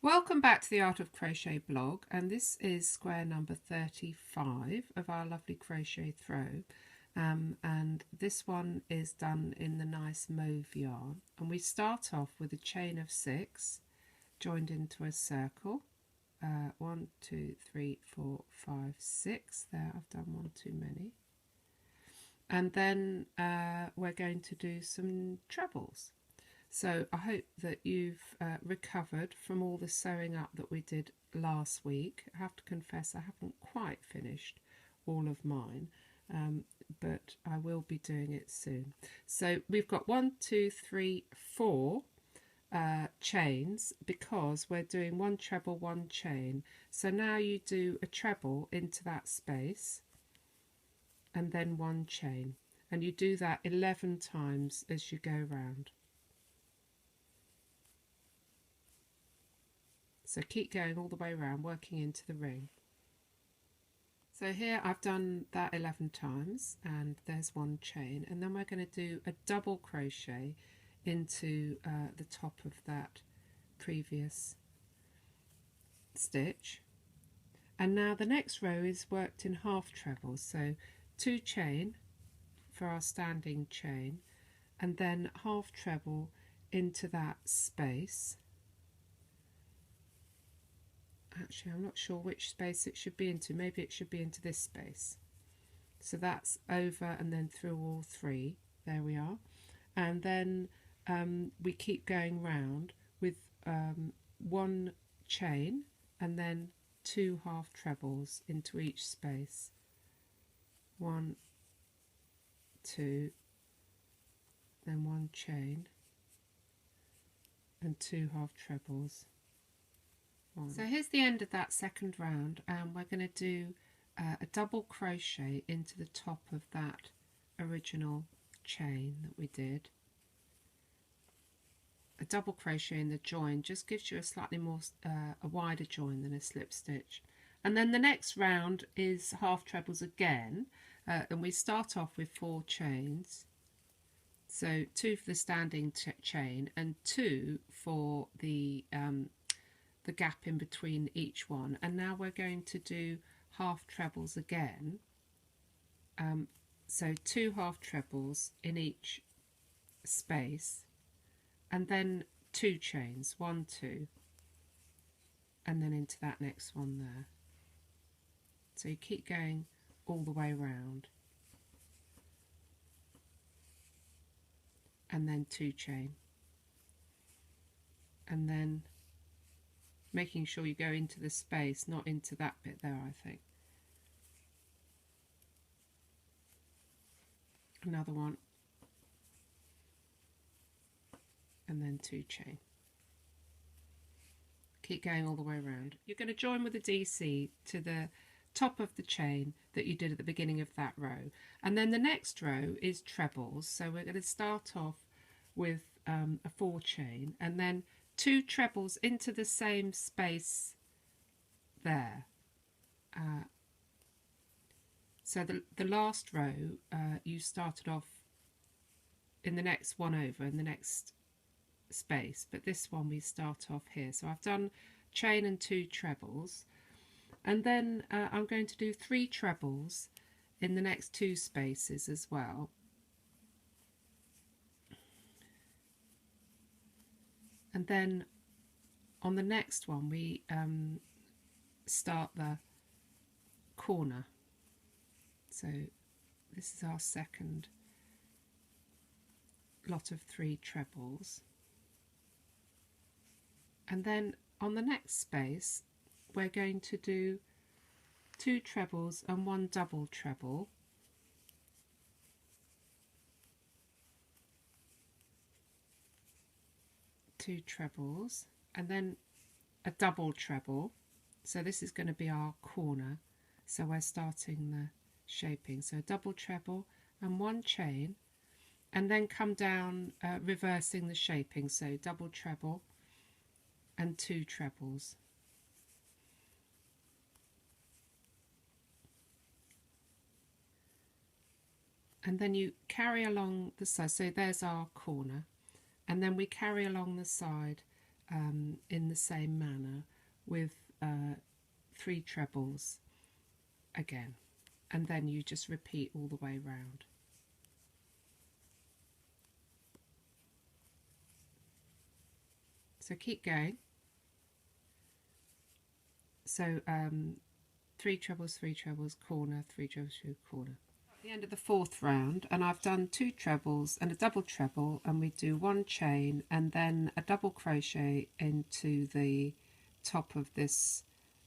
Welcome back to the Art of Crochet blog, and this is square number 35 of our lovely crochet throw, and this one is done in the nice mauve yarn, and we start off with a chain of 6 joined into a circle. 1, 2, 3, 4, 5, 6. There, I've done one too many. And then we're going to do some trebles. So I hope that you've recovered from all the sewing up that we did last week. I have to confess I haven't quite finished all of mine, but I will be doing it soon. So we've got 1, 2, 3, 4 chains because we're doing 1 treble, 1 chain. So now you do a treble into that space and then 1 chain, and you do that 11 times as you go round. So keep going all the way around, working into the ring. So here I've done that 11 times, and there's 1 chain, and then we're going to do a double crochet into the top of that previous stitch. And now the next row is worked in half trebles, so 2 chain for our standing chain, and then half treble into that space. Actually, I'm not sure which space it should be into. Maybe it should be into this space. So that's over and then through all 3. There we are. And then we keep going round with 1 chain and then 2 half trebles into each space. 1, 2, then 1 chain and 2 half trebles. So here's the end of that second round, and we're going to do a double crochet into the top of that original chain that we did. A double crochet in the join just gives you a slightly more a wider join than a slip stitch. And then the next round is half trebles again, and we start off with 4 chains. So 2 for the standing chain and 2 for the gap in between each one. And now we're going to do half trebles again, so 2 half trebles in each space, and then 2 chains, 1, 2, and then into that next one there. So you keep going all the way round, and then 2 chain, and then making sure you go into the space, not into that bit there, I think. Another one, and then 2 chain. Keep going all the way around. You're going to join with a DC to the top of the chain that you did at the beginning of that row, and then the next row is trebles. So we're going to start off with a 4 chain and then 2 trebles into the same space there. So the last row you started off in the next one over in the next space, but this one we start off here. So I've done chain and 2 trebles, and then I'm going to do 3 trebles in the next 2 spaces as well. And then on the next one we start the corner. So this is our second lot of 3 trebles. And then on the next space we're going to do 2 trebles and 1 double treble. Two trebles and then a double treble. So this is going to be our corner, so we're starting the shaping. So a double treble and 1 chain, and then come down reversing the shaping, so double treble and 2 trebles. And then you carry along the side, so there's our corner, and then we carry along the side in the same manner with 3 trebles again, and then you just repeat all the way round. So keep going. So 3 trebles, 3 trebles, corner, 3 trebles, 3 corner. At the end of the 4th round, and I've done 2 trebles and a double treble, and we do 1 chain and then a double crochet into the top of this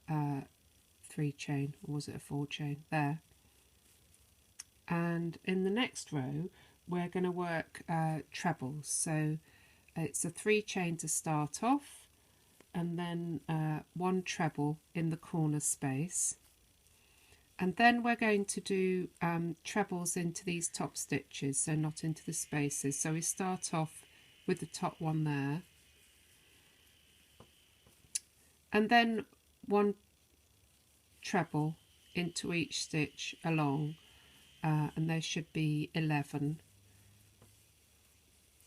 3 chain, or was it a 4 chain there. And in the next row we're going to work trebles, so it's a 3 chain to start off, and then 1 treble in the corner space, and then we're going to do trebles into these top stitches, so not into the spaces. So we start off with the top one there, and then 1 treble into each stitch along, and there should be 11.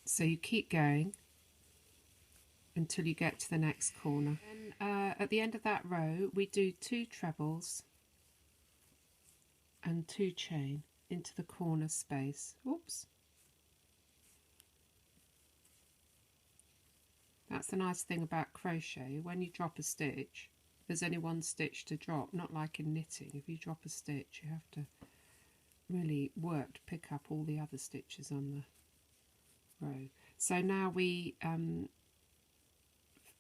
So you keep going until you get to the next corner. And at the end of that row we do 2 trebles and 2 chain into the corner space. Oops. That's the nice thing about crochet. When you drop a stitch, there's only 1 stitch to drop, not like in knitting. If you drop a stitch, you have to really work to pick up all the other stitches on the row. So now we,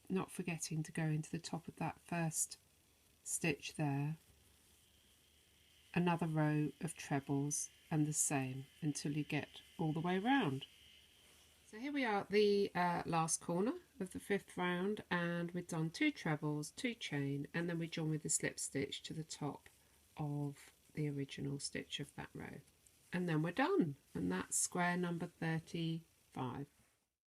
not forgetting to go into the top of that first stitch there, another row of trebles and the same until you get all the way round. So here we are at the last corner of the 5th round, and we've done 2 trebles, 2 chain, and then we join with the slip stitch to the top of the original stitch of that row, and then we're done, and that's square number 35.